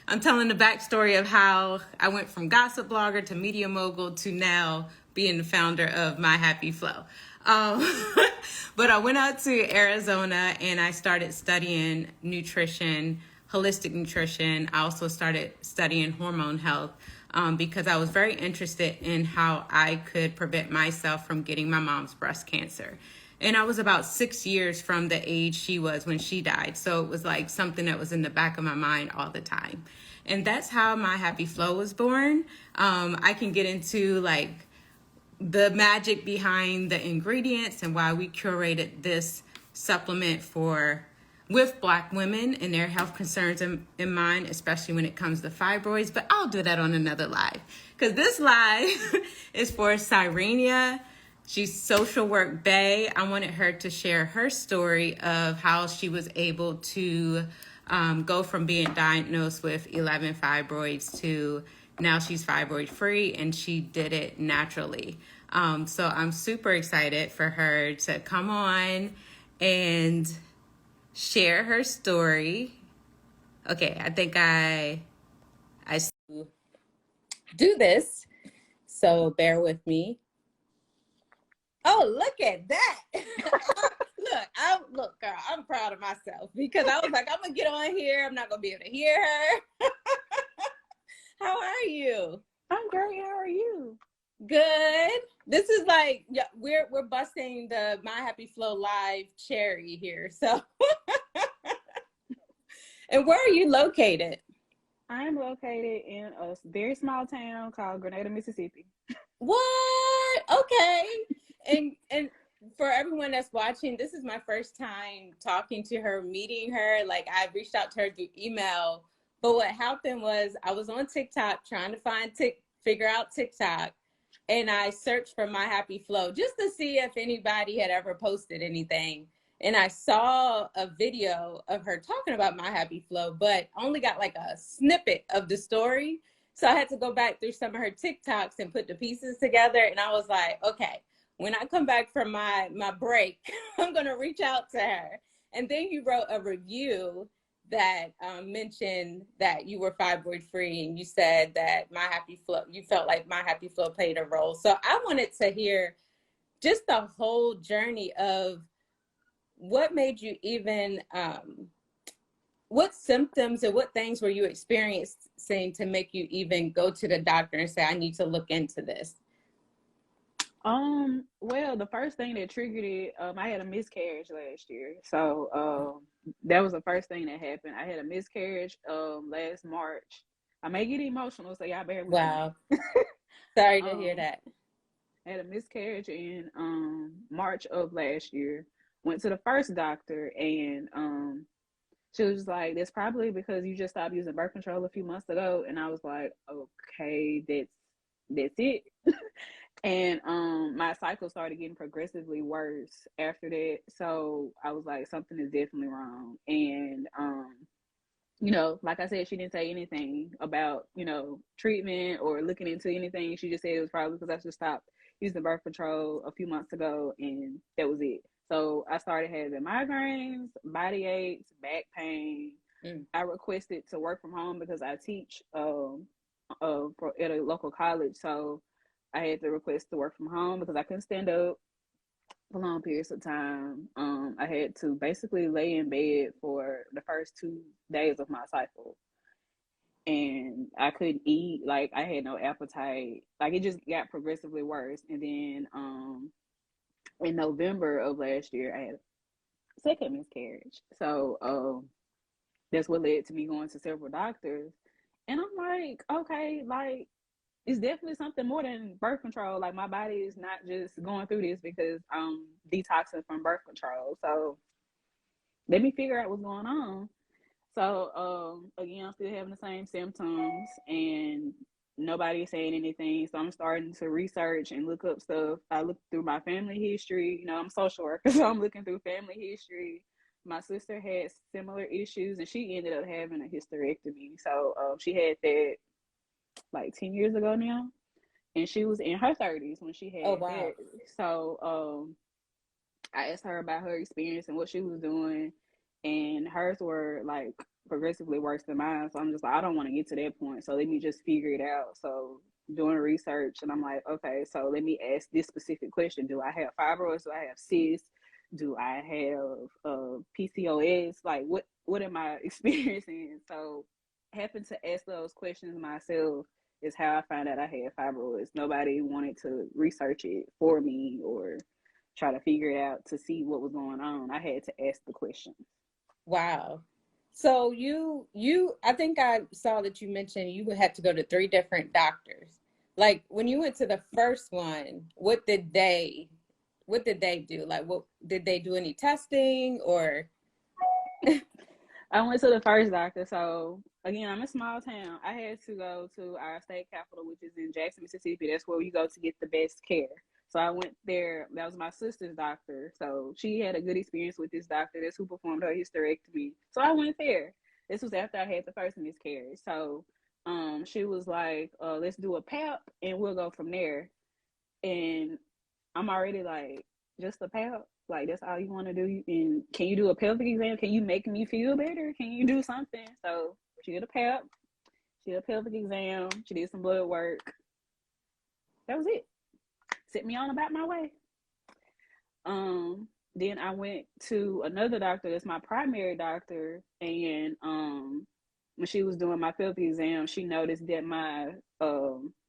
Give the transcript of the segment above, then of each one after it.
I'm telling the backstory of how I went from gossip blogger to media mogul to now being the founder of My Happy Flo. Um, but I went out to Arizona and I started studying nutrition, holistic nutrition. I also started studying hormone health because I was very interested in how I could prevent myself from getting my mom's breast cancer. And I was about 6 years from the age she was when she died. So it was like something that was in the back of my mind all the time. And that's how My Happy Flo was born. I can get into like the magic behind the ingredients and why we curated this supplement for with Black women and their health concerns in mind, especially when it comes to fibroids. But I'll do that on another live because this live is for Syrenia. She's social work bae. I wanted her to share her story of how she was able to go from being diagnosed with 11 fibroids to now she's fibroid free, and she did it naturally. So I'm super excited for her to come on and share her story. Okay, I think I do this, so bear with me. Oh, look at that. Look, girl, I'm proud of myself because I was like, I'm gonna get on here. I'm not gonna be able to hear her. How are you? I'm great. How are you? Good. This is like, yeah, we're busting the My Happy Flo live cherry here. So, and where are you located? I'm located in a very small town called Grenada, Mississippi. What? Okay. And for everyone that's watching, this is my first time talking to her, meeting her. Like I reached out to her through email, but what happened was I was on TikTok trying to figure out TikTok, and I searched for My Happy Flo just to see if anybody had ever posted anything. And I saw a video of her talking about My Happy Flo, but only got like a snippet of the story. So I had to go back through some of her TikToks and put the pieces together. And I was like, okay, when I come back from my break, I'm going to reach out to her. And then you wrote a review that mentioned that you were fibroid free, and you said that My Happy Flo, you felt like My Happy Flo played a role. So I wanted to hear just the whole journey of what made you even, what symptoms and what things were you experiencing to make you even go to the doctor and say, I need to look into this? Well, the first thing that triggered it, I had a miscarriage last year. So, that was the first thing that happened. I had a miscarriage, last March. I may get emotional, so y'all bear with Wow. me. Sorry to hear Um, that. I had a miscarriage in, March of last year. Went to the first doctor and, she was just like, that's probably because you just stopped using birth control a few months ago. And I was like, okay, that's it. And my cycle started getting progressively worse after that. So I was like, something is definitely wrong. And like I said, she didn't say anything about, treatment or looking into anything. She just said it was probably because I just stopped using birth control a few months ago, and that was it. So I started having migraines, body aches, back pain. I requested to work from home because I teach at a local college. So I had to request to work from home because I couldn't stand up for long periods of time. I had to basically lay in bed for the first 2 days of my cycle. And I couldn't eat, like I had no appetite. Like it just got progressively worse. And then in November of last year I had a second miscarriage. So that's what led to me going to several doctors. And I'm like, okay, like it's definitely something more than birth control. Like my body is not just going through this because I'm detoxing from birth control. So let me figure out what's going on. So again, I'm still having the same symptoms and nobody's saying anything. So I'm starting to research and look up stuff. I looked through my family history. I'm a social worker, so I'm looking through family history. My sister had similar issues and she ended up having a hysterectomy. So she had that like 10 years ago now. And she was in her 30s when she Oh, had wow. that. So I asked her about her experience and what she was doing. And hers were like progressively worse than mine. So I'm just like, I don't want to get to that point. So let me just figure it out. So doing research, and I'm like, okay, so let me ask this specific question: do I have fibroids? Do I have cysts? Do I have PCOS? Like, what am I experiencing? So having to ask those questions myself is how I found out I had fibroids. Nobody wanted to research it for me or try to figure it out to see what was going on. I had to ask the questions. Wow. So I think I saw that you mentioned you had to go to 3 different doctors. Like when you went to the first one, what did they do? Like, what did they do any testing or? I went to the first doctor. So again, I'm in a small town. I had to go to our state capital, which is in Jackson, Mississippi. That's where you go to get the best care. So I went there. That was my sister's doctor. So she had a good experience with this doctor. That's who performed her hysterectomy. So I went there. This was after I had the first miscarriage. So she was like, let's do a PAP and we'll go from there. And I'm already like, just a PAP? Like, that's all you want to do? And can you do a pelvic exam? Can you make me feel better? Can you do something? So she did a PAP. She did a pelvic exam. She did some blood work. That was it. Set me on about my way. Then I went to another doctor. That's my primary doctor. And when she was doing my pelvic exam, she noticed that my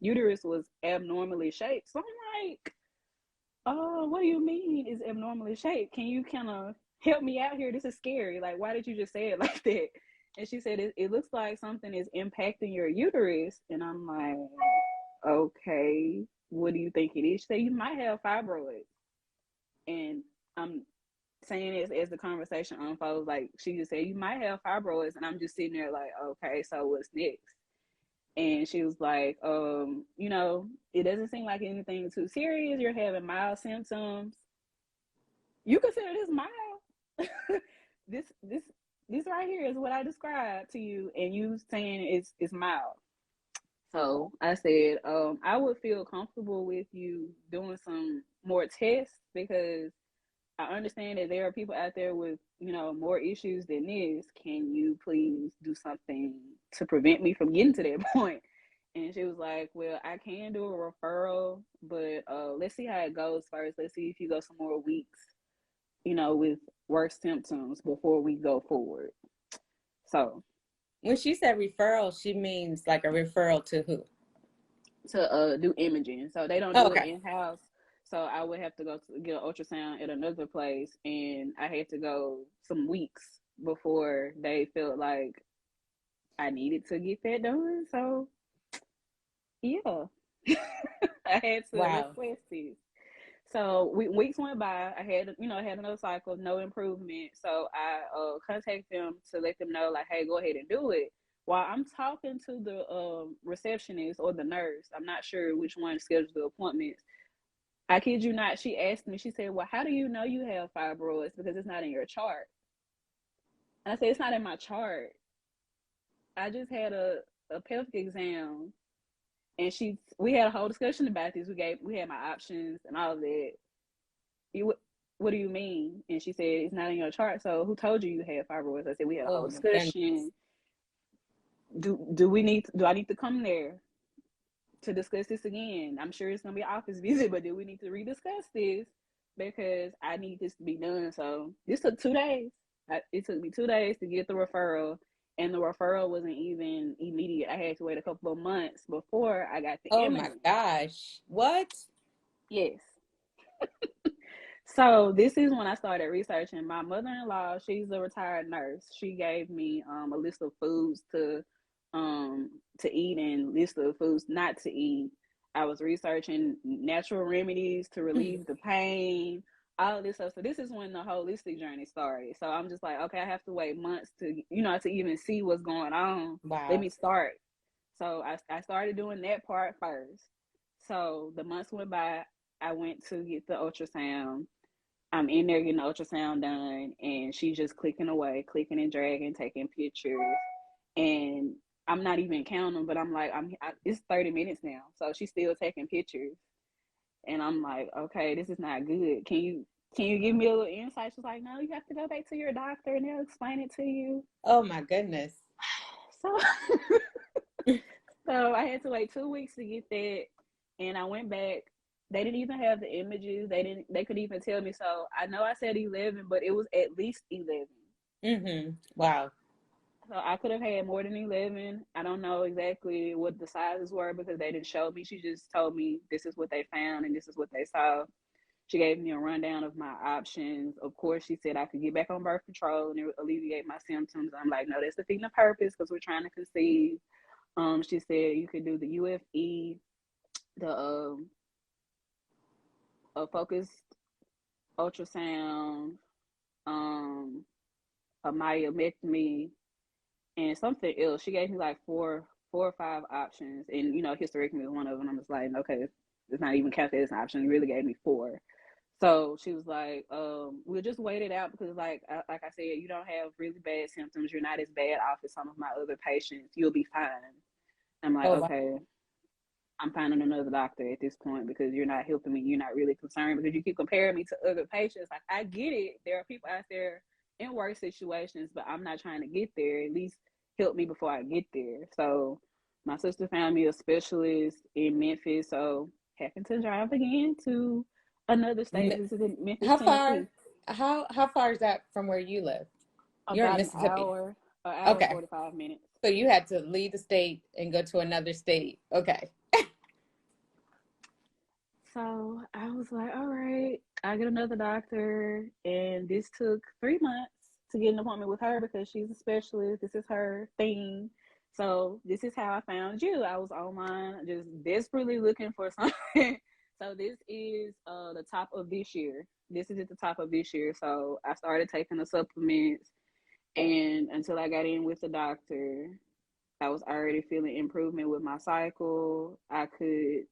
uterus was abnormally shaped. So I'm like, oh, what do you mean is abnormally shaped? Can you kind of help me out here? This is scary. Like, why did you just say it like that? And she said, it looks like something is impacting your uterus. And I'm like, okay, what do you think it is? She said, you might have fibroids. And I'm saying this as the conversation unfolds, like, she just said, you might have fibroids. And I'm just sitting there like, okay, so what's next? And she was like, it doesn't seem like anything too serious. You're having mild symptoms. You consider this mild? this right here is what I described to you, and you saying it's mild. So I said, I would feel comfortable with you doing some more tests because I understand that there are people out there with, more issues than this. Can you please do something to prevent me from getting to that point? And she was like, well, I can do a referral, but let's see how it goes first. Let's see if you go some more weeks, with worse symptoms before we go forward. So When she said referral, she means like a referral to who? to do imaging. So they don't Oh, do it okay. in-house. So I would have to go to get an ultrasound at another place, and I had to go some weeks before they felt like I needed to get that done. So yeah, I had to Wow. request this. So weeks went by. I had another cycle, no improvement. So I contacted them to let them know, like, hey, go ahead and do it. While I'm talking to the receptionist or the nurse, I'm not sure which one scheduled the appointments. I kid you not, she asked me, she said, well, how do you know you have fibroids? Because it's not in your chart. And I said, it's not in my chart. I just had a pelvic exam, and we had a whole discussion about this. We had my options and all of that. What do you mean? And she said, it's not in your chart. So who told you you had fibroids? I said, we had a whole Oh my goodness. discussion. Do I need to come there to discuss this again? I'm sure it's gonna be an office visit, but do we need to rediscuss this? Because I need this to be done. So this took 2 days. It took me 2 days to get the referral, and the referral wasn't even immediate. I had to wait a couple of months before I got the Oh my imaging. gosh. What? Yes. So this is when I started researching. My mother-in-law, she's a retired nurse. She gave me a list of foods to eat and list of foods not to eat. I was researching natural remedies to relieve the pain, all of this stuff. So this is when the holistic journey started. So I'm just like, okay, I have to wait months to even see what's going on. Let Wow. me start. So I started doing that part first. So the months went by. I went to get the ultrasound. I'm in there getting the ultrasound done, and she's just clicking away, clicking and dragging, taking pictures, and I'm not even counting, but I'm like, it's 30 minutes now, so she's still taking pictures, and I'm like, okay, this is not good. Can you can you give me a little insight? She's like, no, you have to go back to your doctor and they'll explain it to you. Oh my goodness. So, so I had to wait 2 weeks to get that, and I went back. They didn't even have the images. They couldn't even tell me. So I know I said 11, but it was at least 11. Mm-hmm. Wow. So I could have had more than 11. I don't know exactly what the sizes were because they didn't show me. She just told me this is what they found and this is what they saw. She gave me a rundown of my options. Of course, she said I could get back on birth control and it would alleviate my symptoms. I'm like, no, that's defeating the purpose because we're trying to conceive. She said you could do the UFE, the a focused ultrasound, a myomectomy, and something else. She gave me like four or five options, and hysterectomy was one of them. I'm just like, okay, it's not even counted as an option. It really gave me four. So she was like, we'll just wait it out because, like I said, you don't have really bad symptoms. You're not as bad off as some of my other patients. You'll be fine. I'm like, Oh wow. okay, I'm finding another doctor at this point because you're not helping me. You're not really concerned because you keep comparing me to other patients. Like, I get it. There are people out there in worse situations, but I'm not trying to get there. At least help me before I get there. So my sister found me a specialist in Memphis. So happened to drive again to another state. This is in Memphis, How far? Tennessee. How far is that from where you live? You're in About Mississippi. an hour and Okay. 45 minutes. So you had to leave the state and go to another state. Okay. So I was like, all right, I get another doctor. And this took 3 months to get an appointment with her because she's a specialist. This is her thing. So this is how I found you. I was online just desperately looking for something. So this is the top of this year. This is at the top of this year. So I started taking the supplements, and until I got in with the doctor, I was already feeling improvement with my cycle. I could,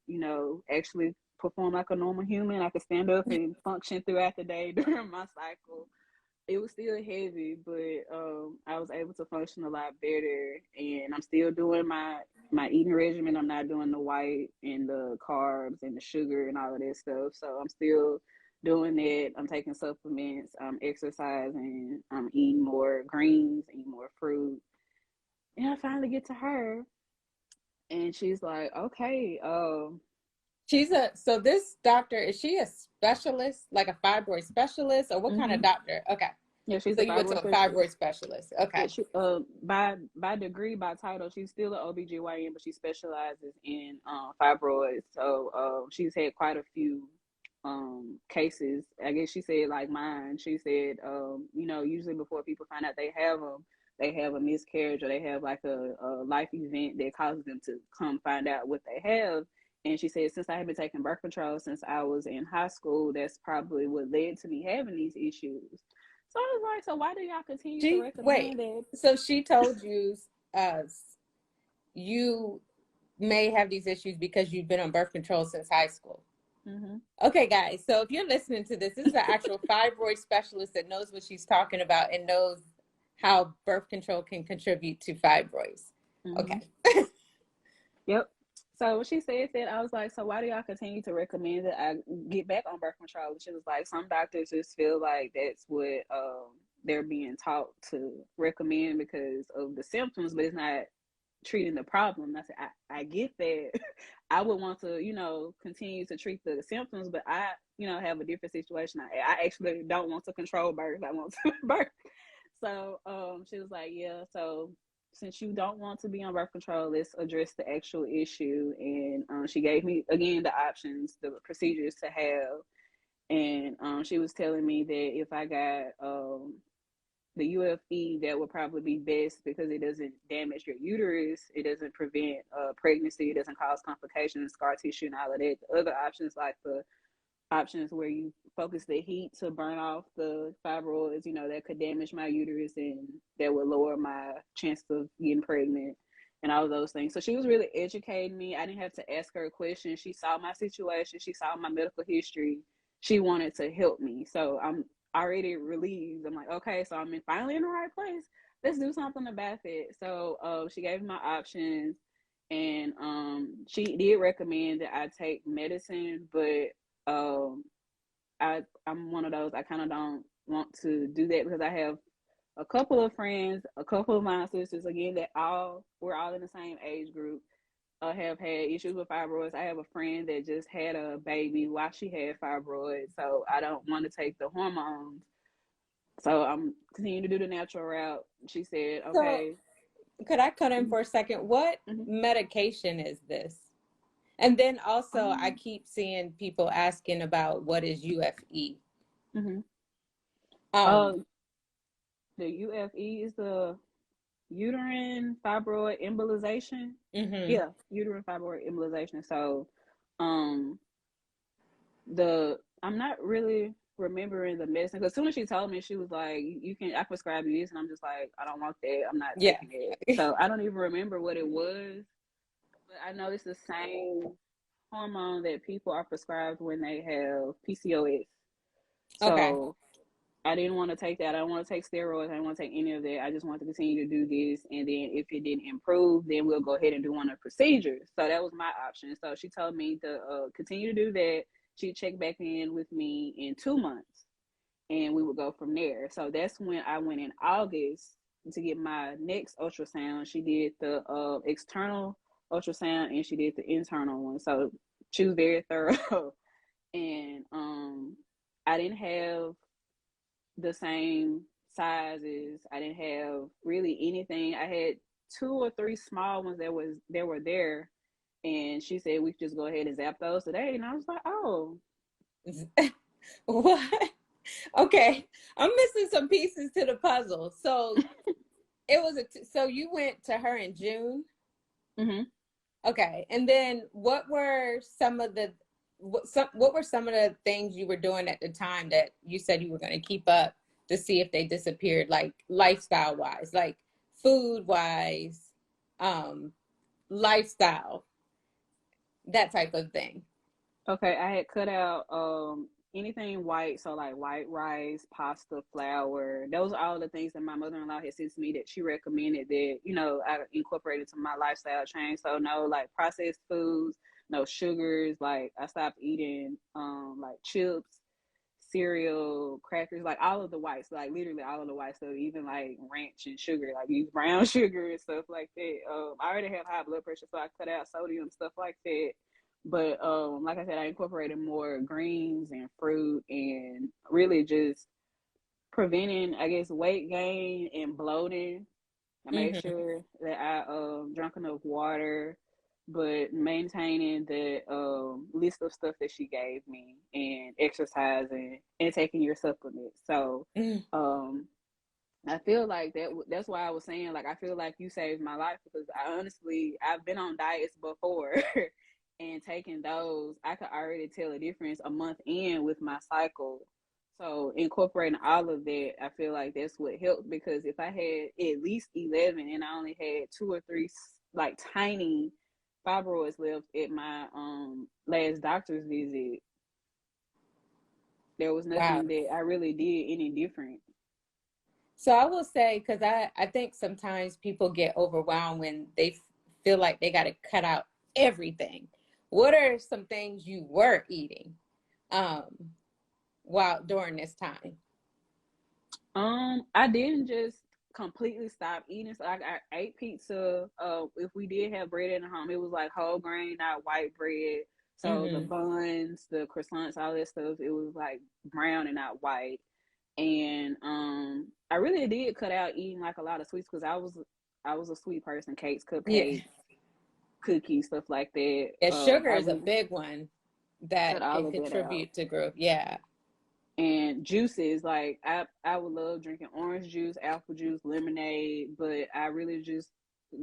actually perform like a normal human. I could stand up and function throughout the day during my cycle. It was still heavy, but I was able to function a lot better. And I'm still doing my eating regimen. I'm not doing the white and the carbs and the sugar and all of that stuff. So I'm still doing that. I'm taking supplements. I'm exercising. I'm eating more greens, eating more fruit. And I finally get to her, and she's like, okay, So this doctor, is she a specialist, like a fibroid specialist, or what kind of mm-hmm. doctor? Okay. Yeah, she's So a you went fibroid to a specialist. fibroid specialist. Okay. Yeah, she by degree, by title, she's still an OBGYN, but she specializes in fibroids. So she's had quite a few cases. I guess she said like mine. She said usually before people find out they have a miscarriage or they have like a life event that causes them to come find out what they have. And she said, since I have been taking birth control since I was in high school, that's probably what led to me having these issues. So I was like, so why do y'all continue to Wait. recommend that? So she told you uh you may have these issues because you've been on birth control since high school. Mm-hmm. Okay, guys. So if you're listening to this, this is an actual fibroid specialist that knows what she's talking about and knows how birth control can contribute to fibroids. Mm-hmm. Okay. Yep. So when she said that, I was like, so why do y'all continue to recommend that I get back on birth control? And she was like, some doctors just feel like that's what they're being taught to recommend because of the symptoms, but it's not treating the problem. I said, I get that. I would want to, continue to treat the symptoms, but I, have a different situation. I actually don't want to control birth. I want to birth. So she was like, yeah, so since you don't want to be on birth control, let's address the actual issue. And she gave me, again, the options, the procedures to have. And she was telling me that if I got the UFE, that would probably be best because it doesn't damage your uterus. It doesn't prevent pregnancy. It doesn't cause complications, scar tissue, and all of that. The other options, like the options where you focus the heat to burn off the fibroids, that could damage my uterus and that would lower my chance of getting pregnant and all of those things. So she was really educating me. I didn't have to ask her a question. She saw my situation. She saw my medical history. She wanted to help me. So I'm already relieved. I'm like, okay, so I'm finally in the right place. Let's do something about it. So she gave me my options, and she did recommend that I take medicine, but I'm one of those, I kind of don't want to do that because I have a couple of friends, a couple of my sisters, again, that we're all in the same age group, have had issues with fibroids. I have a friend that just had a baby while she had fibroids, so I don't want to take the hormones. So I'm continuing to do the natural route. She said, So okay. could I cut in for a second? What Mm-hmm. medication is this? And then also, I Um, keep seeing people asking about what is UFE. mm-hmm. Um, uh, the UFE is the uterine fibroid embolization. mhm. Yeah, uterine fibroid embolization. So, um, the I'm not really remembering the medicine because as soon as she told me, she was like, "You can, I prescribe you this," and I'm just like, "I don't want that. I'm not Yeah. taking it." So I don't even remember what it was, but I know it's the same hormone that people are prescribed when they have PCOS. Okay. So I didn't want to take that. I don't want to take steroids. I don't want to take any of that. I just want to continue to do this. And then if it didn't improve, then we'll go ahead and do one of the procedures. So that was my option. So she told me to continue to do that. She'd check back in with me in 2 months and we would go from there. So that's when I went in August to get my next ultrasound. She did the external ultrasound and she did the internal one. So she was very thorough. And I didn't have the same sizes. I didn't have really anything. I had 2 or 3 small ones that were there, and she said we could just go ahead and zap those today. And I was like, oh, What? Okay. I'm missing some pieces to the puzzle. So it was so you went to her in June. mm-hmm. Okay. And then what were some of the what were some of the things you were doing at the time that you said you were going to keep up to see if they disappeared, like lifestyle wise, like food wise, um, lifestyle, that type of thing? Okay. I had cut out anything white, so like white rice, pasta, flour. Those are all the things that my mother-in-law had said to me that she recommended that I incorporated to my lifestyle change. So no like processed foods, no sugars. Like I stopped eating like chips, cereal, crackers, like all of the whites, like literally all of the white stuff, even like ranch and sugar, like use brown sugar and stuff like that. I already have high blood pressure, so I cut out sodium, stuff like that. But like I said, I incorporated more greens and fruit and really just preventing, I guess, weight gain and bloating. I made Mm-hmm. sure that I drank enough water, but maintaining the list of stuff that she gave me and exercising and taking your supplements. So Mm. um, I feel like that's why I was saying, like, I feel like you saved my life because I've been on diets before and taking those, I could already tell a difference a month in with my cycle. So incorporating all of that, I feel like that's what helped because if I had at least 11 and I only had 2 or 3 like tiny fibroids left at my last doctor's visit, there was Wow. nothing that I really did any different. So I will say, because I think sometimes people get overwhelmed when they feel like they got to cut out everything. What are some things you were eating um, while during this time? I didn't just completely stop eating. So I ate pizza. If we did have bread in the home, it was like whole grain, not white bread. So the Mm-hmm. buns, the croissants, all that stuff, it was like brown and not white. And I really did cut out eating like a lot of sweets because I was a sweet person, cakes, Yeah. cupcakes, cookies, stuff like that. Yeah, sugar I is a really big one cut that all can of that out. contribute to growth. Yeah. And juices, like I would love drinking orange juice, apple juice, lemonade, but I really just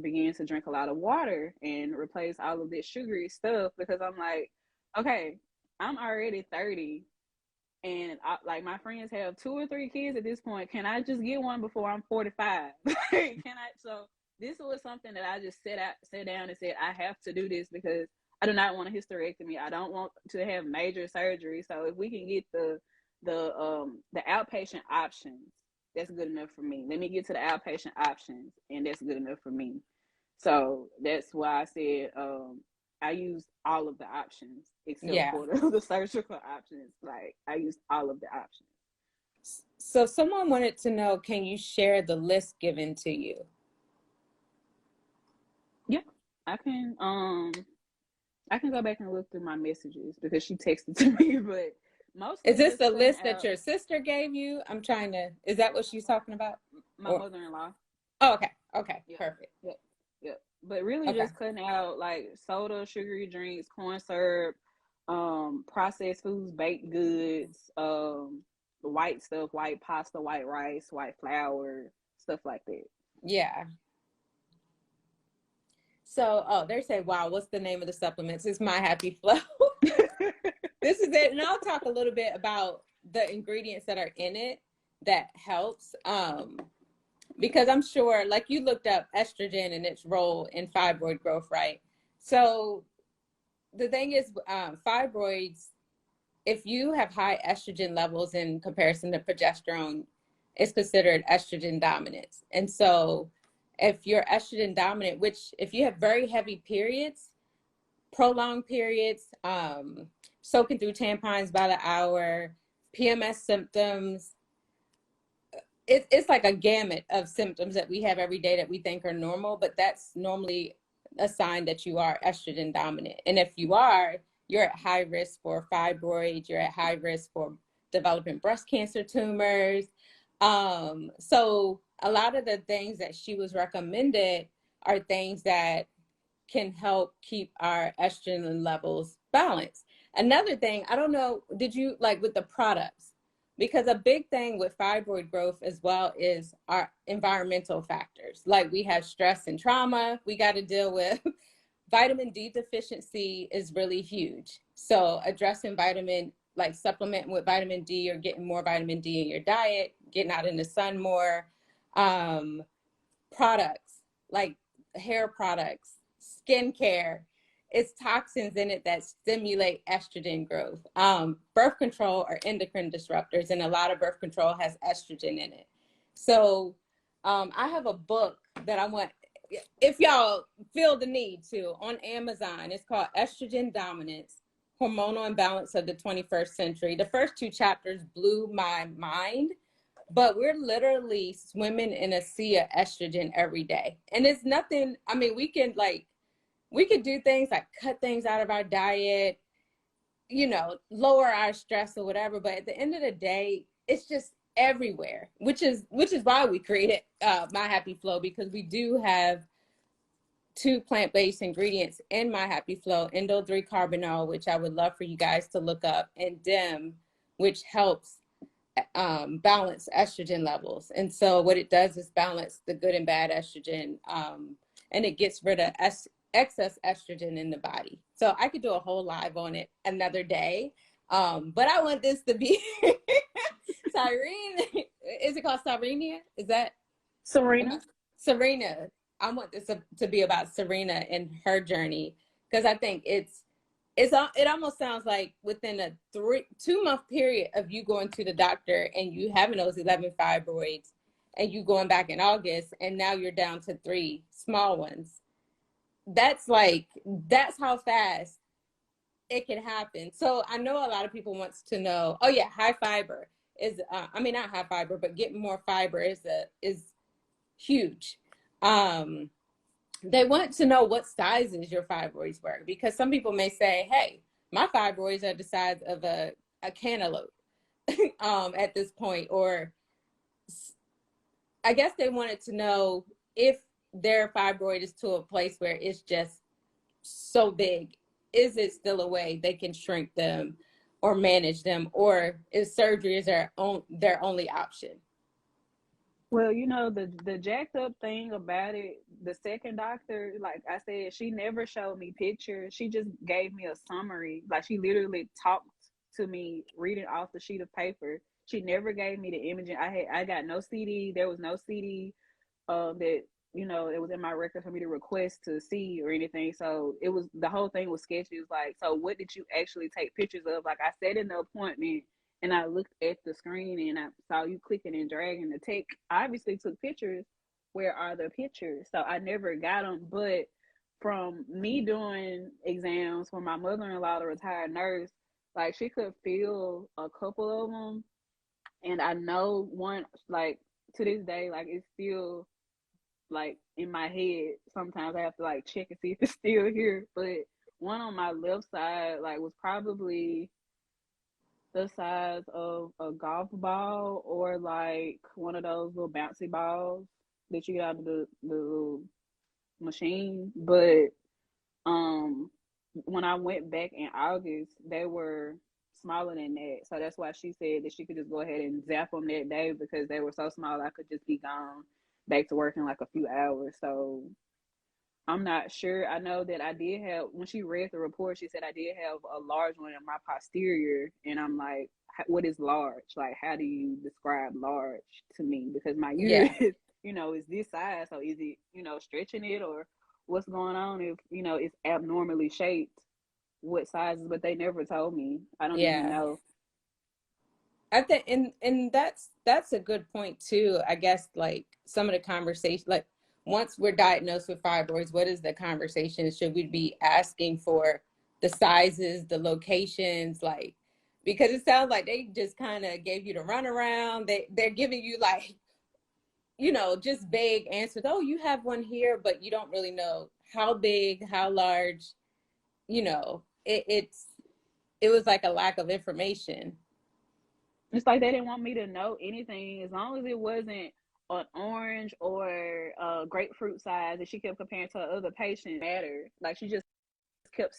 began to drink a lot of water and replace all of that sugary stuff because I'm like, okay, I'm already 30 and like my friends have 2 or 3 kids at this point. Can I just get one before I'm 45? Can I? So this was something that I just sat down and said I have to do this because I do not want a hysterectomy. I don't want to have major surgery. So if we can get the outpatient options, that's good enough for me. Let me get to the outpatient options, and that's good enough for me. So that's why I said I used all of the options except Yeah. for the surgical options. Like I used all of the options. So someone wanted to know, can you share the list given to you? Yeah, I can. I can go back and look through my messages because she texted to me, but Is mostly this just the cutting list that out your sister gave you? I'm trying to, is that what she's talking about? my Or, mother-in-law. oh, okay. Okay. Yeah, Perfect. yeah, yeah. But really, Okay. just cutting out like soda, sugary drinks, corn syrup, processed foods, baked goods, white stuff, white pasta, white rice, white flour, stuff like that. Yeah. So, oh, they say, wow, what's the name of the supplements? It's My Happy Flo. This is it. And I'll talk a little bit about the ingredients that are in it that helps. Because I'm sure, like you looked up estrogen and its role in fibroid growth, right? So the thing is, fibroids, if you have high estrogen levels in comparison to progesterone, it's considered estrogen dominance. And so if you're estrogen dominant, which if you have very heavy periods, prolonged periods, soaking through tampons by the hour, PMS symptoms, it's like a gamut of symptoms that we have every day that we think are normal, but that's normally a sign that you are estrogen dominant. And if you are, you're at high risk for fibroids, you're at high risk for developing breast cancer tumors. So a lot of the things that she was recommended are things that can help keep our estrogen levels balanced. Another thing, I don't know, did you like with the products? Because a big thing with fibroid growth as well is our environmental factors. Like we have stress and trauma we got to deal with. Vitamin D deficiency is really huge. So addressing vitamin, like supplementing with vitamin D or getting more vitamin D in your diet, getting out in the sun more. Um, Products like hair products, skincare, it's toxins in it that stimulate estrogen growth. Birth control are endocrine disruptors, and a lot of birth control has estrogen in it. So I have a book that I want, if y'all feel the need to, on Amazon. It's called Estrogen Dominance, Hormonal Imbalance of the 21st Century. The first two chapters blew my mind, but we're literally swimming in a sea of estrogen every day. And it's nothing, I mean, we could do things like cut things out of our diet, lower our stress or whatever. But at the end of the day, it's just everywhere, which is why we created My Happy Flo, because we do have two plant-based ingredients in My Happy Flo: Indole 3 Carbinol, which I would love for you guys to look up, and DIM, which helps balance estrogen levels. And so what it does is balance the good and bad estrogen, and it gets rid of excess estrogen in the body. So I could do a whole live on it another day, but I want this to be Cyrene. Is it called Syrenia? Is that Serena. Syrenia? I want this to be about Syrenia and her journey, because I think it almost sounds like within a 2 month period of you going to the doctor and you having those 11 fibroids and you going back in August and now you're down to 3 small ones. That's how fast it can happen. So I know a lot of people wants to know, oh yeah, high fiber is, not high fiber, but getting more fiber is huge. They want to know what sizes your fibroids were, because some people may say, hey, my fibroids are the size of a cantaloupe at this point. Or I guess they wanted to know if their fibroid is to a place where it's just so big, is it still a way they can shrink them or manage them, or is surgery their only option? Well, the jacked up thing about it, the second doctor, like I said, she never showed me pictures. She just gave me a summary. Like she literally talked to me reading off the sheet of paper. She never gave me the imaging. I got no CD. There was no CD that it was in my record for me to request to see or anything. So the whole thing was sketchy. It was like, so what did you actually take pictures of? Like I sat in the appointment and I looked at the screen and I saw you clicking and dragging the take. I obviously took pictures. Where are the pictures? So I never got them. But from me doing exams for my mother-in-law, the retired nurse, like she could feel a couple of them, and I know one, like to this day, like it's still like in my head. Sometimes I have to like check and see if it's still here. But one on my left side, like, was probably the size of a golf ball, or like one of those little bouncy balls that you get out of the little machine. But um when I went back in August, they were smaller than that. So that's why she said that she could just go ahead and zap them that day, because they were so small I could just be gone back to work in like a few hours. So I'm not sure. I know that I did have, when she read the report, she said I did have a large one in my posterior. And I'm like, what is large? Like, how do you describe large to me? Because my uterus, Yeah. is this size. So is it, stretching it, or what's going on? If, it's abnormally shaped, what sizes? But they never told me. I don't even Yeah. know. I think, and that's a good point too. I guess like some of the conversation, like once we're diagnosed with fibroids, what is the conversation? Should we be asking for the sizes, the locations, like, because it sounds like they just kind of gave you the runaround. They're giving you like, just vague answers. Oh, you have one here, but you don't really know how big, how large. It was like a lack of information. It's like they didn't want me to know anything, as long as it wasn't an orange or a grapefruit size that she kept comparing to other patients. Matter. Like, she just kept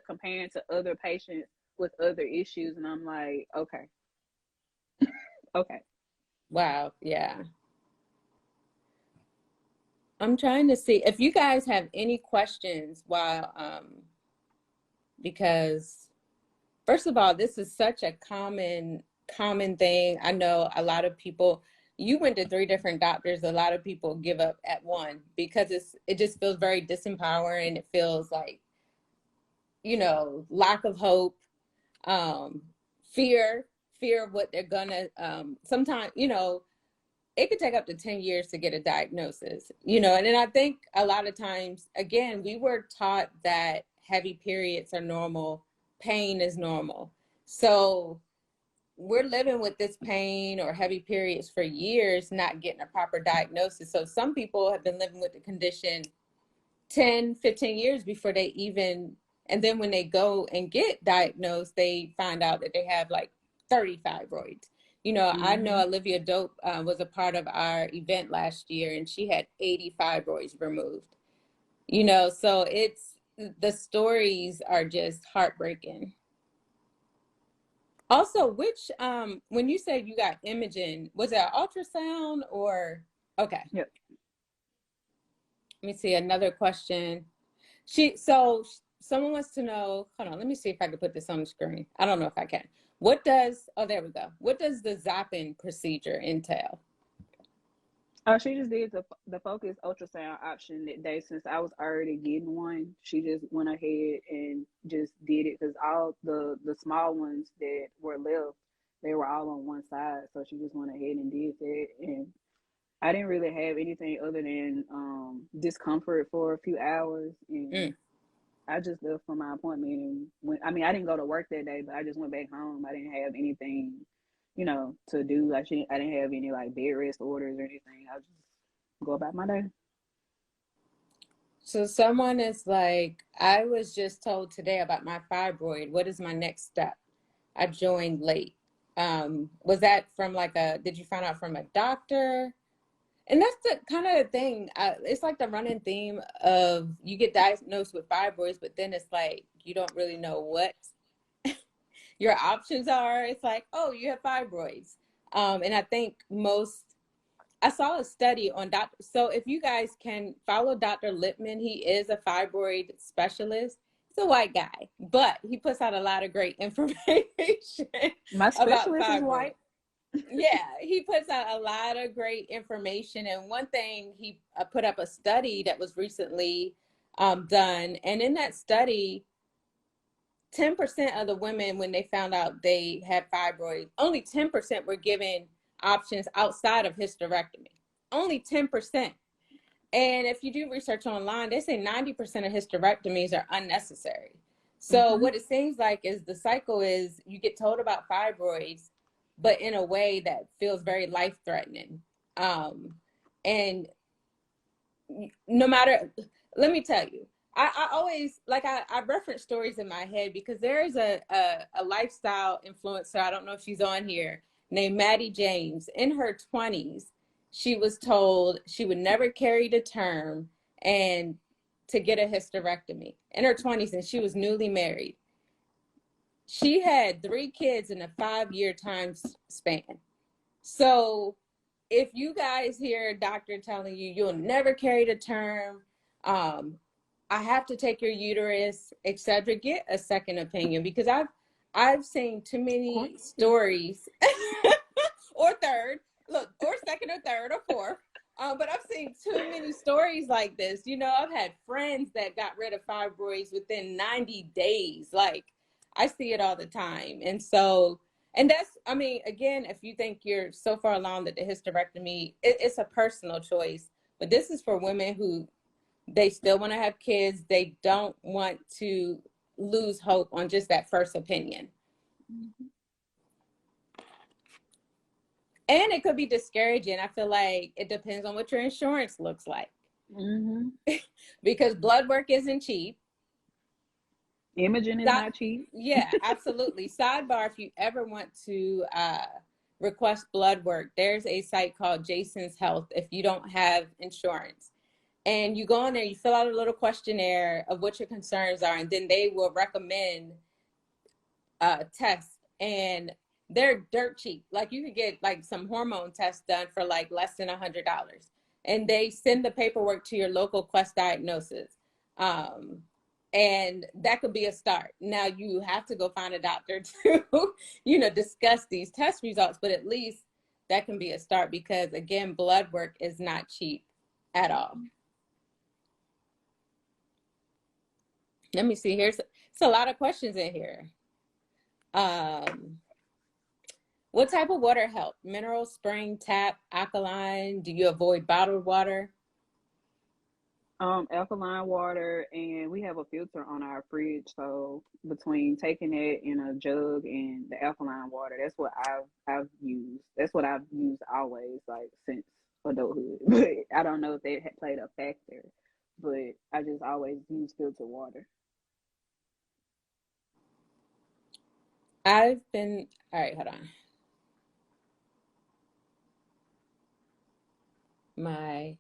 comparing to other patients with other issues, and I'm like, okay, okay. Wow. Yeah. I'm trying to see if you guys have any questions while, because first of all, this is such a common thing. I know a lot of people, you went to 3 different doctors. A lot of people give up at one because it just feels very disempowering. It feels like, lack of hope, um, fear of what they're gonna, sometimes, it could take up to 10 years to get a diagnosis, and then I think a lot of times, again, we were taught that heavy periods are normal, pain is normal. So we're living with this pain or heavy periods for years, not getting a proper diagnosis. So some people have been living with the condition 10, 15 years before they even, and then when they go and get diagnosed, they find out that they have like 30 fibroids. I know Mm-hmm. Olivia Dope was a part of our event last year, and she had 80 fibroids removed. So the stories are just heartbreaking. Also, which when you said you got imaging, was it ultrasound or okay? Yep. Let me see another question. So someone wants to know, hold on, let me see if I can put this on the screen. I don't know if I can. There we go. What does the zapping procedure entail? Oh, she just did the focus ultrasound option that day. Since I was already getting one, she just went ahead and just did it, because all the small ones that were left, they were all on one side. So she just went ahead and did that, and I didn't really have anything other than discomfort for a few hours, and Mm. I just left from my appointment. And I mean, I didn't go to work that day, but I just went back home. I didn't have anything, to do. Like, I didn't have any like bed rest orders or anything. I just go about my day. So someone is like, I was just told today about my fibroid. What is my next step? I joined late. Was that from did you find out from a doctor? And that's the kind of thing. It's like the running theme of you get diagnosed with fibroids, but then it's like you don't really know what your options are. It's like, oh, you have fibroids. And I think I saw a study on Dr. So if you guys can follow Dr. Lippman, he is a fibroid specialist. He's a white guy, but he puts out a lot of great information My about specialist is fibroids. white. Yeah, he puts out a lot of great information. And one thing, he put up a study that was recently done. And in that study, 10% of the women, when they found out they had fibroids, only 10% were given options outside of hysterectomy. Only 10%. And if you do research online, they say 90% of hysterectomies are unnecessary. So Mm-hmm. what it seems like is the cycle is you get told about fibroids, but in a way that feels very life-threatening. And no matter, let me tell you, I always like I reference stories in my head because there is a lifestyle influencer. I don't know if she's on here, named Maddie James. In her 20s, she was told she would never carry to term and to get a hysterectomy in her 20s, and she was newly married. She had 3 kids in a 5-year time span. So if you guys hear a doctor telling you you'll never carry to term, I have to take your uterus, etc., get a second opinion because I've seen too many stories, or third, look, or second or third or fourth. But I've seen too many stories like this. You know, I've had friends that got rid of fibroids within 90 days. Like, I see it all the time. And so, and that's, I mean, again, if you think you're so far along that the hysterectomy, it's a personal choice. But this is for women who they still want to have kids. They don't want to lose hope on just that first opinion. Mm-hmm. And it could be discouraging. I feel like it depends on what your insurance looks like. Mm-hmm. Because blood work isn't cheap. Imaging is not cheap. Yeah, absolutely. Sidebar, if you ever want to request blood work, there's a site called Jason's Health if you don't have insurance. And you go on there, you fill out a little questionnaire of what your concerns are, and then they will recommend tests. And they're dirt cheap. Like you could get like some hormone tests done for like less than $100. And they send the paperwork to your local Quest Diagnosis. And that could be a start. Now you have to go find a doctor to, you know, discuss these test results, but at least that can be a start because again, blood work is not cheap at all. Let me see. It's a lot of questions in here. What type of water help? Mineral, spring, tap, alkaline? Do you avoid bottled water? Alkaline water, and we have a filter on our fridge. So between taking it in a jug and the alkaline water, that's what I've used. That's what I've used always, like since adulthood. But I don't know if they had played a factor. But I just always use filtered water. I've been, all right, hold on. My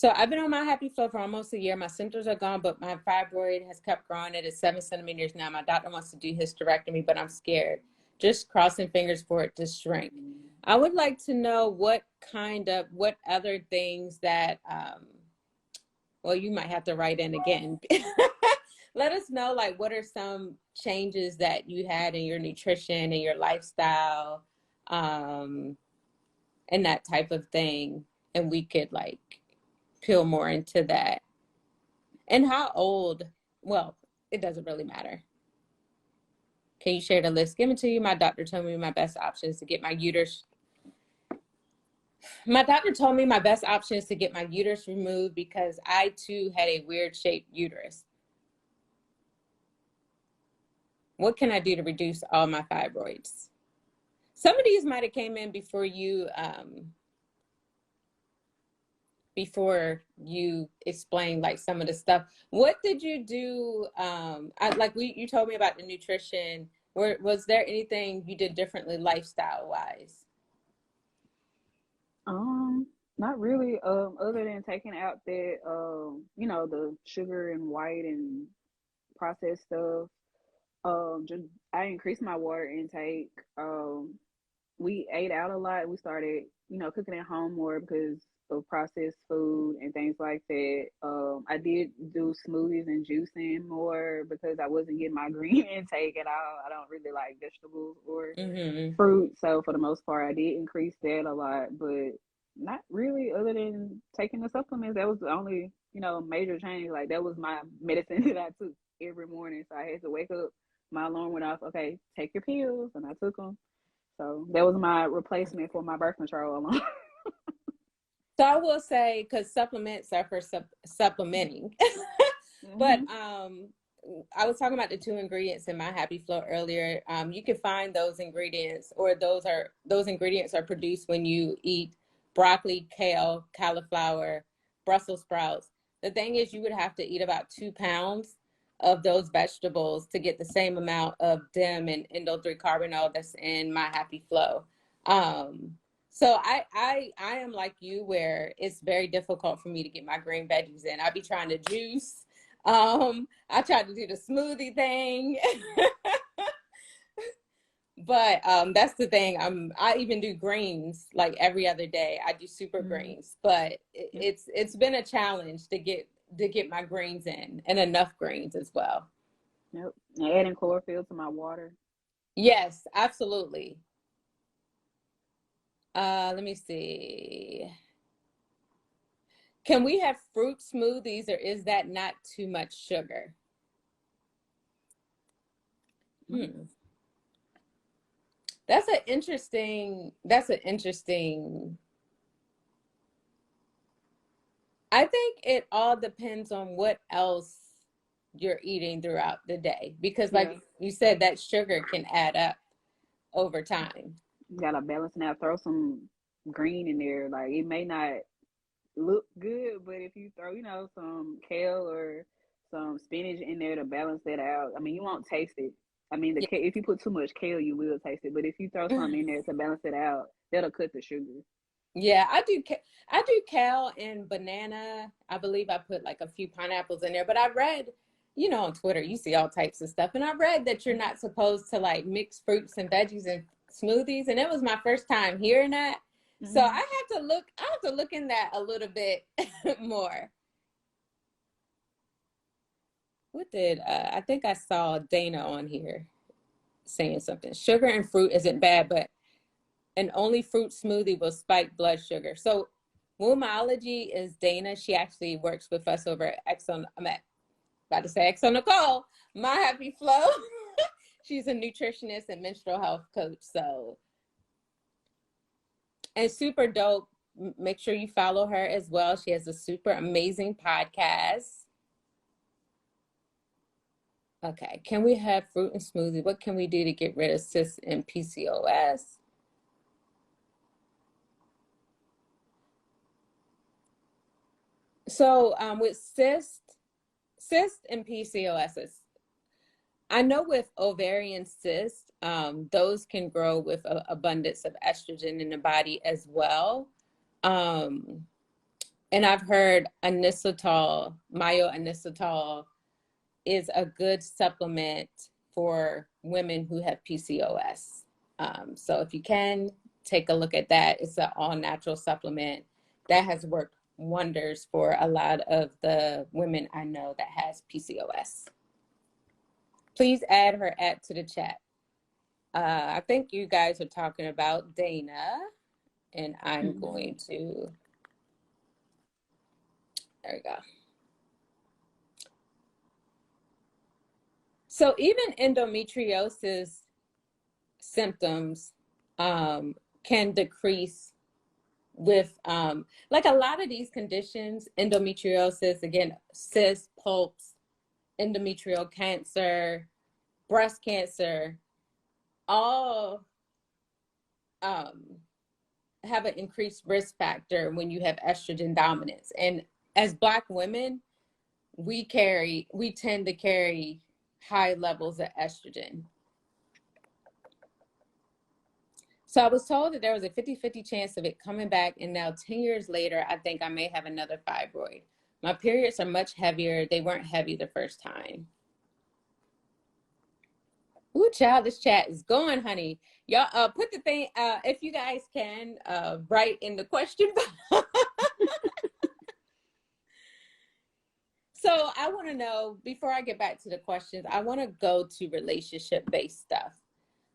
So I've been on My Happy Flo for almost a year. My symptoms are gone, but my fibroid has kept growing. It is 7 centimeters now. My doctor wants to do hysterectomy, but I'm scared. Just crossing fingers for it to shrink. I would like to know what other things that, well, you might have to write in again. Let us know, like, what are some changes that you had in your nutrition and your lifestyle, and that type of thing. And we could, like, peel more into that. And how old? Well, it doesn't really matter. Can you share the list? Give it to you. My doctor told me my best option is to get my uterus. My doctor told me my best option is to get my uterus removed because I too had a weird shaped uterus. What can I do to reduce all my fibroids? Some of these might have came in before you explained like some of the stuff. What did you do? You told me about the nutrition. Was there anything you did differently lifestyle wise? Not really. Other than taking out that, the sugar and white and processed stuff. Just I increased my water intake. We ate out a lot. We started, cooking at home more because of processed food and things like that. I did do smoothies and juicing more because I wasn't getting my green intake at all. I don't really like vegetables or Mm-hmm. fruit. So for the most part, I did increase that a lot, but not really other than taking the supplements. That was the only, major change. Like that was my medicine that I took every morning. So I had to wake up. My alarm went off. Okay, take your pills, and I took them. So that was my replacement for my birth control alarm. So I will say, because supplements are for supplementing, but Hmm. I was talking about the two ingredients in My Happy Flow earlier. You can find those ingredients, or those ingredients are produced when you eat broccoli, kale, cauliflower, Brussels sprouts. The thing is, you would have to eat about 2 pounds of those vegetables to get the same amount of DIM and Indole 3 Carbinol that's in My Happy Flow. Um, so I am like you, where it's very difficult for me to get my green veggies in. I be trying to juice. I tried to do the smoothie thing. But that's the thing. I even do greens like every other day. I do super Hmm. greens, but Yep. it's been a challenge to get my greens in, and enough greens as well. Yep. And adding chlorophyll to my water. Yes, absolutely. Let me see. Can we have fruit smoothies, or is that not too much sugar? Mm. Hmm. That's an interesting. I think it all depends on what else you're eating throughout the day, because Yeah. like you said, that sugar can add up over time. You gotta balance now. Throw some green in there. Like it may not look good, but if you throw, some kale or some spinach in there to balance that out, I mean, you won't taste it. I mean, Yeah. if you put too much kale, you will taste it. But if you throw something in there to balance it out, that'll cut the sugar. Yeah, I do kale and banana. I believe I put like a few pineapples in there, but I read, on Twitter, you see all types of stuff, and I read that you're not supposed to like mix fruits and veggies in smoothies, and it was my first time hearing that. So Hmm. I have to look in that a little bit more. What did I think I saw Dana on here saying something. Sugar and fruit isn't bad, but an only fruit smoothie will spike blood sugar. So Wombology is Dana. She actually works with us over at Exxon. About to say Exxon Nicole, My Happy Flo. She's a nutritionist and menstrual health coach. So, and super dope. Make sure you follow her as well. She has a super amazing podcast. Okay. Can we have fruit and smoothie? What can we do to get rid of cysts and PCOS? So with cyst and PCOS, I know with ovarian cysts, those can grow with a abundance of estrogen in the body as well. Um, and I've heard anisotol, myoanisotol, is a good supplement for women who have PCOS. So if you can take a look at that, it's an all natural supplement that has worked wonders for a lot of the women I know that has PCOS. Please add her at to the chat. I think you guys are talking about Dana, and I'm Hmm. going to, there we go. So even endometriosis symptoms can decrease with like a lot of these conditions, endometriosis, again, cysts, pulps, endometrial cancer, breast cancer, all um, have an increased risk factor when you have estrogen dominance. And as Black women, we tend to carry high levels of estrogen. So I was told that there was a 50-50 chance of it coming back. And now 10 years later, I think I may have another fibroid. My periods are much heavier. They weren't heavy the first time. Ooh, child, this chat is going, honey. Y'all put the thing, if you guys can, write in the question box. So I want to know, before I get back to the questions, I want to go to relationship-based stuff.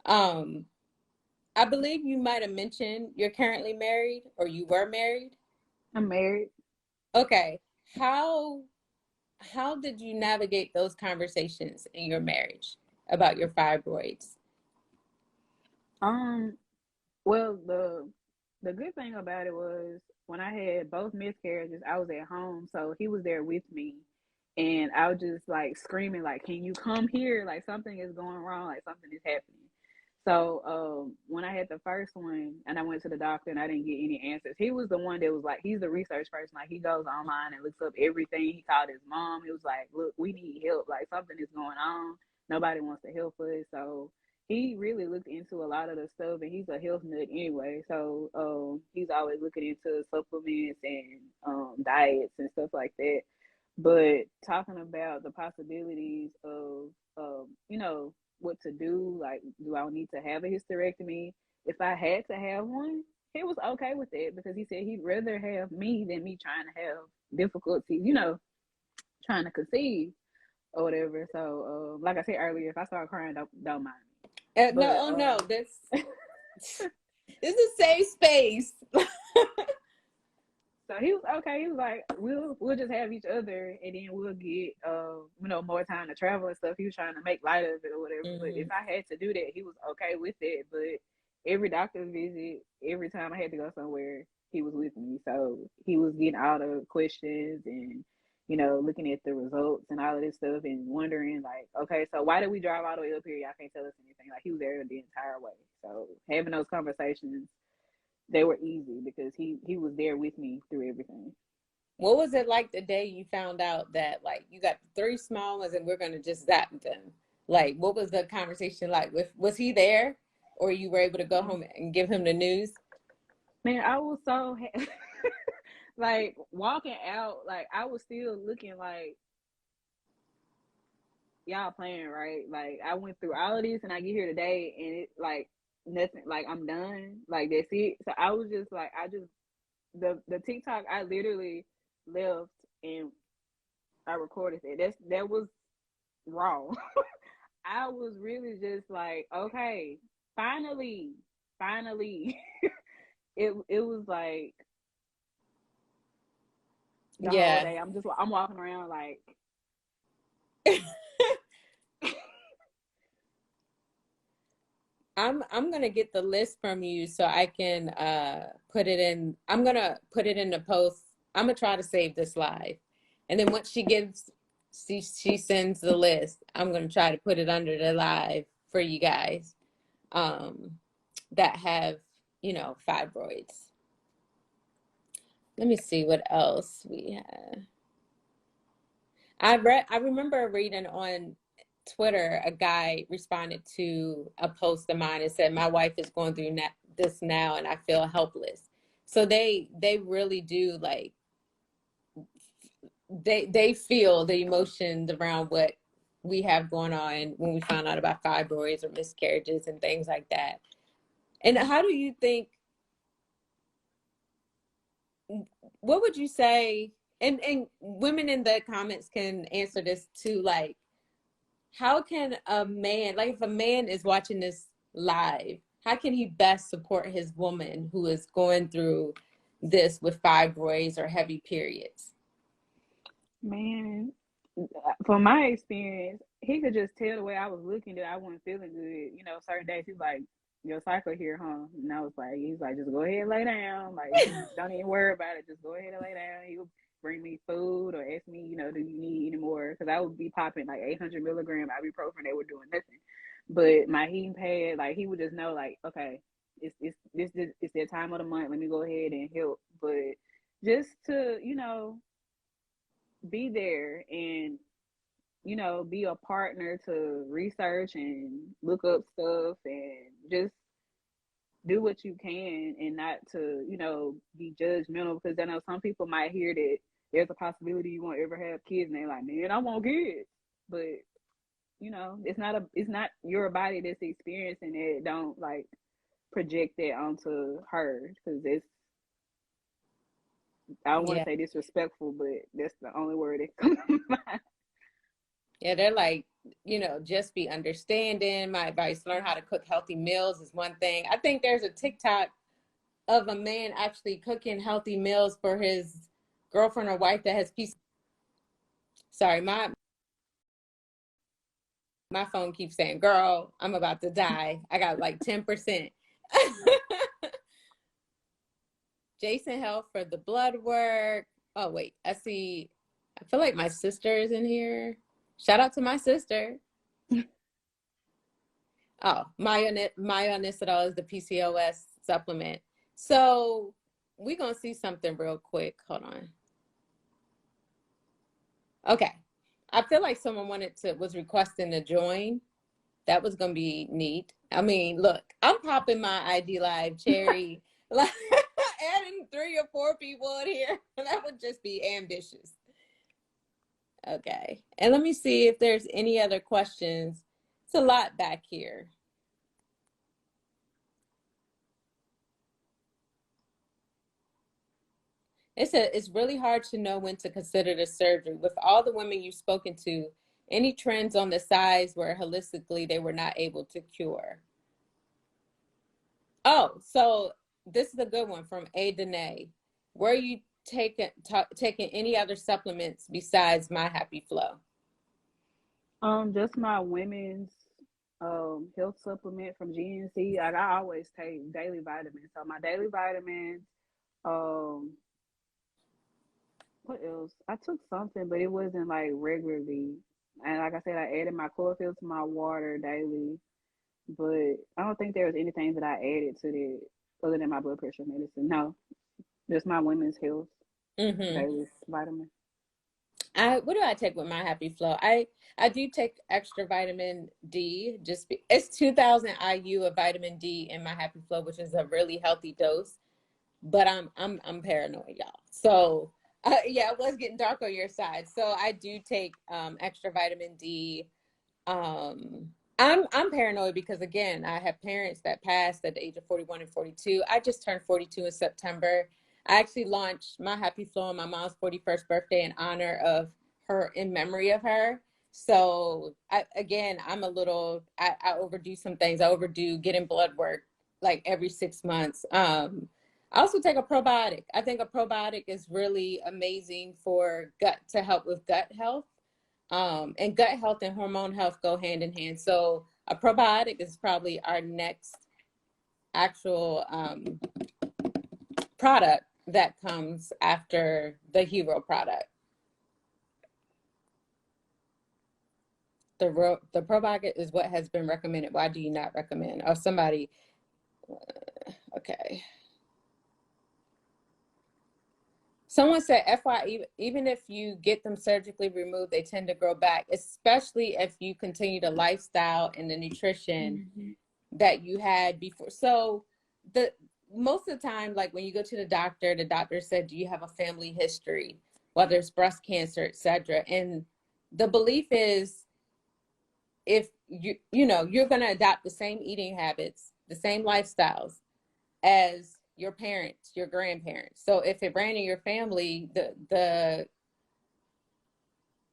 Um, I believe you might have mentioned you're currently married, or you were married. I'm married. Okay. How how did you navigate those conversations in your marriage about your fibroids? Um, well, the good thing about it was when I had both miscarriages, I was at home, so he was there with me, and I was just like screaming, like, "Can you come here? Like something is going wrong. Like something is happening." So when I had the first one, and I went to the doctor, and I didn't get any answers. He was the one that was like, he's the research person. Like he goes online and looks up everything. He called his mom. He was like, "Look, we need help. Like something is going on. Nobody wants to help us." So he really looked into a lot of the stuff, and he's a health nut anyway. So he's always looking into supplements and diets and stuff like that. But talking about the possibilities of what to do, like, do I need to have a hysterectomy? If I had to have one, he was okay with it because he said he'd rather have me than me trying to have difficulty, trying to conceive or whatever. So like I said earlier, if I start crying, don't mind me. But No, oh no, this is a safe space. So he was okay. He was like, we'll just have each other, and then we'll get more time to travel and stuff. He was trying to make light of it or whatever. Mm-hmm. But if I had to do that, he was okay with it. But every doctor visit, every time I had to go somewhere, he was with me. So he was getting all the questions and looking at the results and all of this stuff and wondering like, okay, so why did we drive all the way up here? Y'all can't tell us anything. Like he was there the entire way. So having those conversations, they were easy because he was there with me through everything. What was it like the day you found out that like you got 3 small ones and we're gonna just zap them? Like, what was the conversation like? Was he there, or you were able to go home and give him the news? Man, I was so like walking out, like I was still looking like y'all playing, right? Like I went through all of this and I get here today and it like nothing, like I'm done, like that's it. So I was just like, the TikTok, I literally left and I recorded it. That was wrong. I was really just like, okay, finally. it was like the whole Yeah. day. I'm walking around like I'm gonna get the list from you so I can put it in. I'm gonna put it in the post. I'm gonna try to save this live, and then once she sends the list, I'm gonna try to put it under the live for you guys that have fibroids. Let me see what else we have. I remember reading on Twitter, a guy responded to a post of mine and said, "My wife is going through this now, and I feel helpless." So they really do like they feel the emotions around what we have going on when we found out about fibroids or miscarriages and things like that. And how do you think? What would you say? And women in the comments can answer this too. Like, how can a man, like if a man is watching this live, how can he best support his woman who is going through this with fibroids or heavy periods? Man, from my experience, he could just tell the way I was looking that I wasn't feeling good. Certain days he's like, "Your cycle here, huh?" And I was like, he's like, "Just go ahead and lay down. Like, don't even worry about it. Just go ahead and lay down." He would bring me food or ask me, "Do you need any more?" Because I would be popping like 800 milligram ibuprofen. They were doing nothing. But my heating pad, like he would just know, like, okay, it's that time of the month. Let me go ahead and help. But just to be there and be a partner to research and look up stuff and just do what you can and not to be judgmental, because I know some people might hear that there's a possibility you won't ever have kids and they're like, "Man, I want kids." But it's not your body that's experiencing it. Don't like project that onto her, because it's, I don't want to Yeah. say disrespectful, but that's the only word that comes to mind. Yeah, they're like, just be understanding. My advice, learn how to cook healthy meals is one thing. I think there's a TikTok of a man actually cooking healthy meals for his girlfriend or wife that has PCOS. Sorry, my phone keeps saying, "Girl, I'm about to die. I got like 10%." Jason Health for the blood work. Oh, wait, I feel like my sister is in here. Shout out to my sister. Oh, myonisodol is the PCOS supplement. So we're going to see something real quick. Hold on. Okay. I feel like someone was requesting to join. That was going to be neat. I mean, look, I'm popping my ID Live cherry, like adding 3 or 4 people in here. That would just be ambitious. Okay. And let me see if there's any other questions. It's a lot back here. It's really hard to know when to consider the surgery. With all the women you've spoken to, any trends on the size where holistically they were not able to cure? Oh, so this is a good one from A. Danae. Were you taking any other supplements besides My Happy Flo? Just my women's health supplement from GNC. Like I always take daily vitamins. So my daily vitamins, um, what else? I took something, but it wasn't like regularly. And like I said, I added my chlorophyll to my water daily. But I don't think there was anything that I added to that other than my blood pressure medicine. No, just my women's health daily vitamin. What do I take with My Happy Flo? I do take extra vitamin D. It's 2,000 IU of vitamin D in My Happy Flo, which is a really healthy dose. But I'm paranoid, y'all. So yeah, it was getting dark on your side. So I do take extra vitamin D. I'm paranoid because again, I have parents that passed at the age of 41 and 42. I just turned 42 in September. I actually launched My Happy Flo on my mom's 41st birthday in honor of her, in memory of her. So I'm a little, I overdo some things. I overdo getting blood work like every 6 months. I also take a probiotic. I think a probiotic is really amazing for gut, to help with gut health. And gut health and hormone health go hand in hand. So a probiotic is probably our next actual product that comes after the hero product. The probiotic is what has been recommended. Why do you not recommend? Or somebody, okay. Someone said, FY, even if you get them surgically removed, they tend to grow back, especially if you continue the lifestyle and the nutrition that you had before. So most of the time, like when you go to the doctor said, do you have a family history, whether it's breast cancer, etc. And the belief is if you're going to adopt the same eating habits, the same lifestyles as your parents, your grandparents. So if it ran in your family, the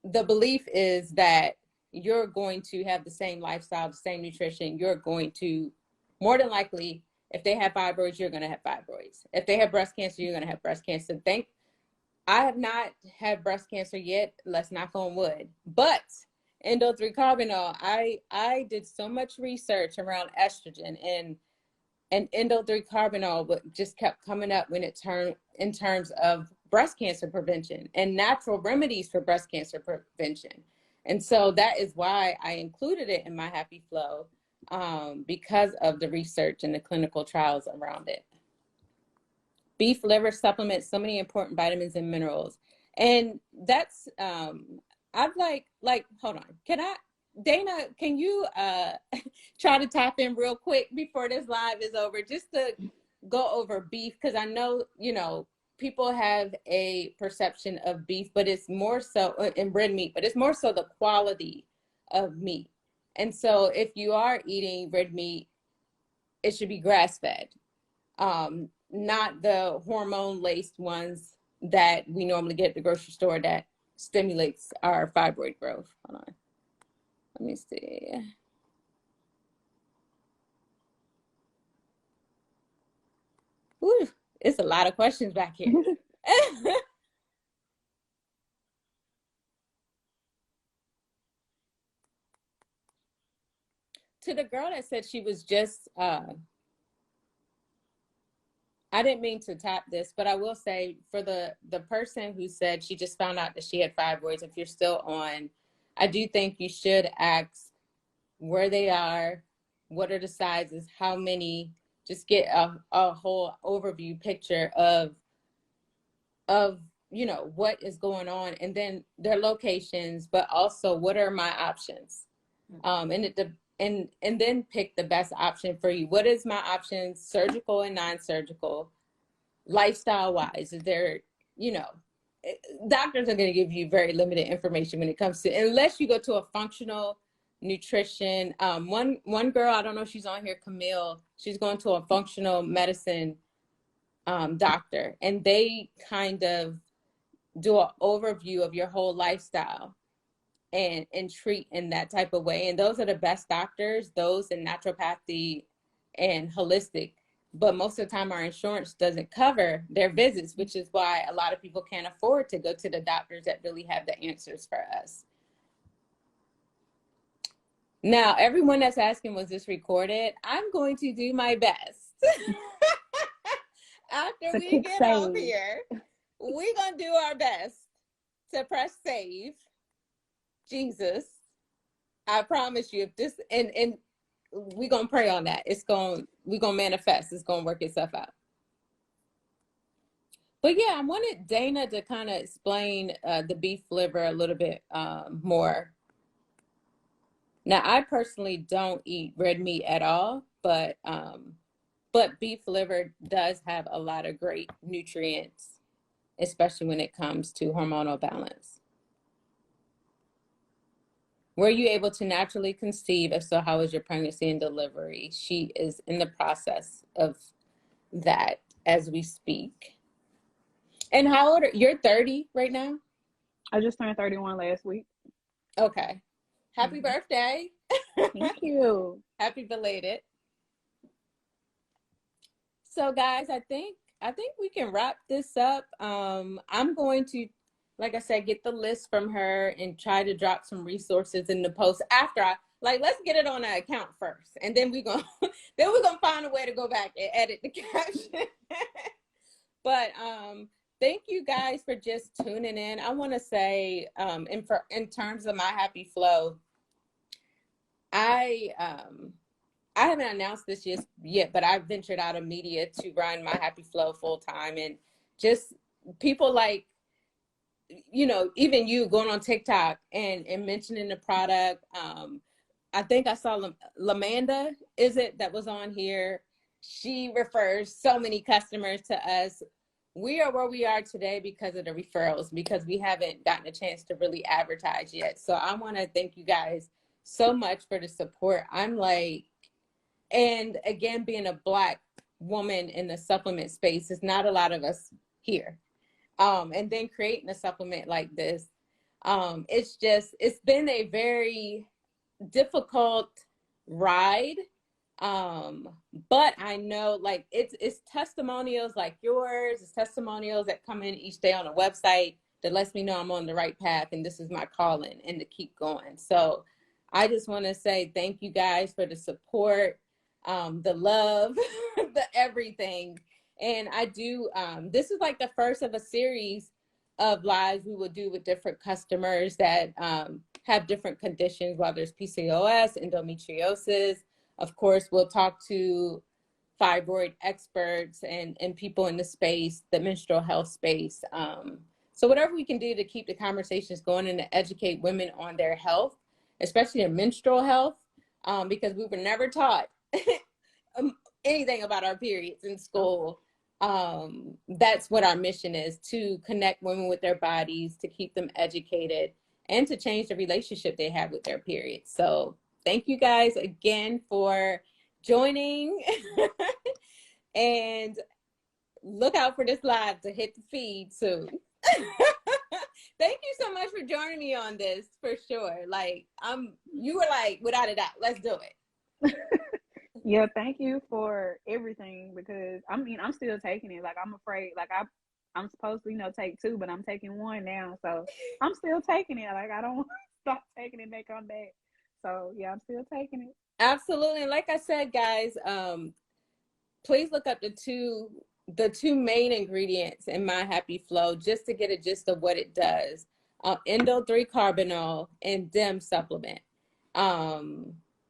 belief is that you're going to have the same lifestyle, the same nutrition. You're going to, more than likely, if they have fibroids, you're going to have fibroids. If they have breast cancer, you're going to have breast cancer. I have not had breast cancer yet. Let's knock on wood. But Indole 3 Carbinol, I did so much research around estrogen, and Indole 3 Carbinol just kept coming up in terms of breast cancer prevention and natural remedies for breast cancer prevention. And so that is why I included it in My Happy Flo, because of the research and the clinical trials around it. Beef liver supplements so many important vitamins and minerals. And that's, I've hold on. Dana, can you try to tap in real quick before this live is over, just to go over beef? Because I know, people have a perception of beef, but it's more so in red meat, but it's more so the quality of meat. And so if you are eating red meat, it should be grass-fed, not the hormone-laced ones that we normally get at the grocery store that stimulates our fibroid growth. Hold on. Let me see. Ooh, it's a lot of questions back here. To the girl that said she was just, I I didn't mean to tap this, but I will say for the person who said she just found out that she had fibroids, if you're still on, I do think you should ask where they are, what are the sizes, how many, just get a whole overview picture of you know what is going on, and then their locations, but also what are my options, and then pick the best option for you. What is my options, surgical and non-surgical, lifestyle wise? Is there, you know, doctors are going to give you very limited information when it comes to, unless you go to a functional nutrition. One girl, I don't know if she's on here, Camille, she's going to a functional medicine doctor, and they kind of do an overview of your whole lifestyle and treat in that type of way. And those are the best doctors, those in naturopathy and holistic. But most of the time our insurance doesn't cover their visits, which is why a lot of people can't afford to go to the doctors that really have the answers for us. Now, everyone that's asking, was this recorded? I'm going to do my best. After So we get off save. here, we're going to do our best to press save. Jesus, I promise you, if this, and we're going to pray on that. We're going to manifest. It's going to work itself out. But yeah, I wanted Dana to kind of explain the beef liver a little bit more. Now, I personally don't eat red meat at all, but beef liver does have a lot of great nutrients, especially when it comes to hormonal balance. Were you able to naturally conceive? If so, how was your pregnancy and delivery? She is in the process of that as we speak. And how old are you're 30 right now? I just turned 31 last week. Okay. Happy birthday. Thank you. Happy belated. So guys, I think we can wrap this up. I'm going to, like I said, get the list from her and try to drop some resources in the post after let's get it on our account first. And then we're gonna find a way to go back and edit the caption. But thank you guys for just tuning in. I want to say, in terms of My Happy Flo, I haven't announced this yet, but I've ventured out of media to run My Happy Flo full time, and just people like, you know, even you going on TikTok and mentioning the product. I think I saw Lamanda, is it, that was on here. She refers so many customers to us. We are where we are today because of the referrals, because we haven't gotten a chance to really advertise yet. So I want to thank you guys so much for the support. I'm like, and again, being a Black woman in the supplement space, there's not a lot of us here. And then creating a supplement like this, it's been a very difficult ride. But I know, like, it's testimonials like yours, it's testimonials that come in each day on the website that lets me know I'm on the right path and this is my calling, and to keep going. So I just want to say thank you guys for the support, the love, the everything. And I do, this is like the first of a series of lives we will do with different customers that have different conditions, whether it's PCOS, endometriosis. Of course, we'll talk to fibroid experts and people in the space, the menstrual health space. So whatever we can do to keep the conversations going and to educate women on their health, especially their menstrual health, because we were never taught anything about our periods in school. That's what our mission is, to connect women with their bodies, to keep them educated, and to change the relationship they have with their periods. So thank you guys again for joining. And look out for this live to hit the feed soon. Thank you so much for joining me on this, for sure. Like, you were like, without a doubt, let's do it. Yeah, thank you for everything, because I mean, I'm still taking it. Like, I'm afraid, like I'm supposed to, take 2, but I'm taking 1 now. So I'm still taking it. Like, I don't want to stop taking it and come back. So yeah, I'm still taking it. Absolutely. And like I said, guys, please look up the 2 the two main ingredients in My Happy Flo, just to get a gist of what it does. Indole 3 Carbinol and DIM supplement.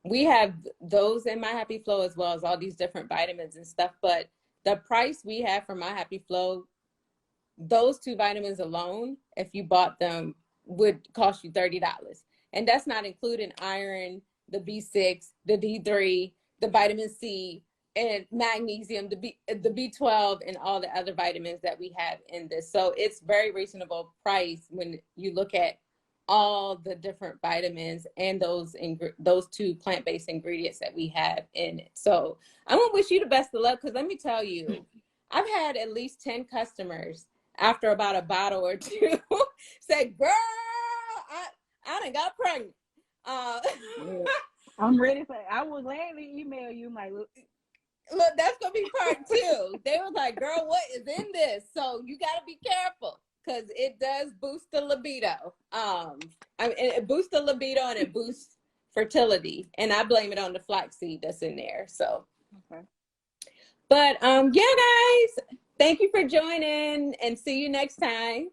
We have those in My Happy Flo as well as all these different vitamins and stuff, but the price we have for My Happy Flo, those two vitamins alone, if you bought them, would cost you $30. And that's not including iron, the B6, the D3, the vitamin C, and magnesium, the B12, and all the other vitamins that we have in this. So it's very reasonable price when you look at all the different vitamins and those two plant-based ingredients that we have in it. So I'm gonna wish you the best of luck, because let me tell you, I've had at least 10 customers after about a bottle or two say, girl, I done got pregnant. I'm ready for it. I will gladly email you my Look, that's gonna be part 2. They were like, girl, what is in this? So you gotta be careful, because it does boost the libido. It boosts the libido and it boosts fertility. And I blame it on the flaxseed that's in there. So okay. but yeah, guys, thank you for joining, and see you next time.